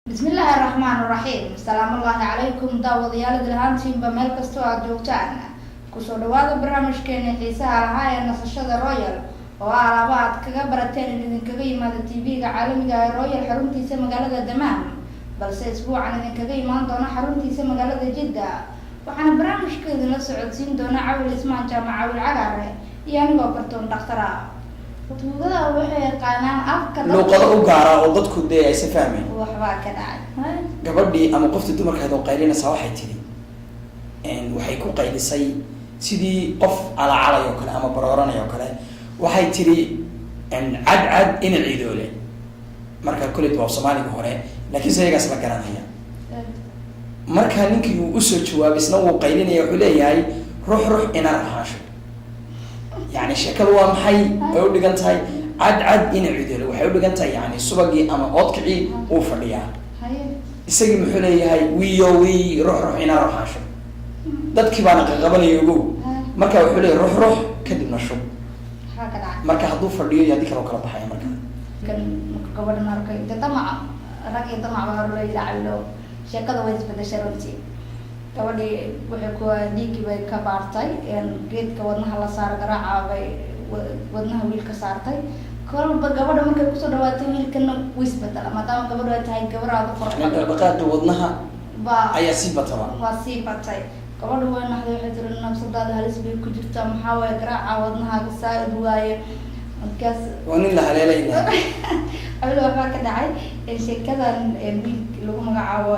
بسم الله الرحمن الرحيم السلام الله عليكم داوديال دلهانتين بميل كستو aad joogtaan kusoo dhawaada barnaamijkeena xiisaha lahaa ee nasashada Royal oo alaaba aad kaga barateen idinkaga yimaada TV-ga caalamiga ah Royal xaruntiisa magaalada Damaan balse isbuucan idinkaga imaan doona xaruntiisa magaalada Jidda waxaan barnaamijkeeda la socodsiin doona Cawil Ismaan Jaamac Cawil Cagaare iyo anigoo bartoon dhaqtara tuugada waxay qaanaan afka luqada u gaara oo dadku day ay fahmeen waxba ka dhacay gabadhii ama qofta dumarka oo qaylinaysa waxay tiri waxay ku qaylisay sidii qof ala calayo kale ama barooranayo kale waxay tiri cad in ciidoole marka kulid waa Soomaaliga hore laakiin sayagaas la garanaya marka ninkii uu soo jawaabay isna uu qaylinaya wuxuu leeyahay ruux ina raxasho يعني شكل وامحي أو دقنتاي عد إن عدل وحيو دقنتاي يعني سبقي أما أطكعي وفريا السجن محلي هاي وي روح إنا روح عشان دت كبانا قبلي يجو مركا وحلي روح كده نشوف مركا هضو فريا يديك لو كلا بحياة مركا كان قبل مركا تطمع رأي طمع بارو يلعبوا شكل ويز بدأ شرطي gabadhi waxay ku dhiigi way ka baartay geedka wadnaha la saar garaaca bay wadnaha wiilka saartay kolba gabadha markay ku soo dhawaatay wiilkana way isbedela maadaama gabadhu ay tahay gabar aad u farxad dhaqaaqda wadnaha ayaa si bataba waa si batay gabadhu way naxday waxay tiri nafsadaada halis bay ku jirtaa maxaa way garaaca wadnaha ka saad waaye markaas wani la haleelay awal waxa ka dhacay sheekadan wiil lagu magacaabo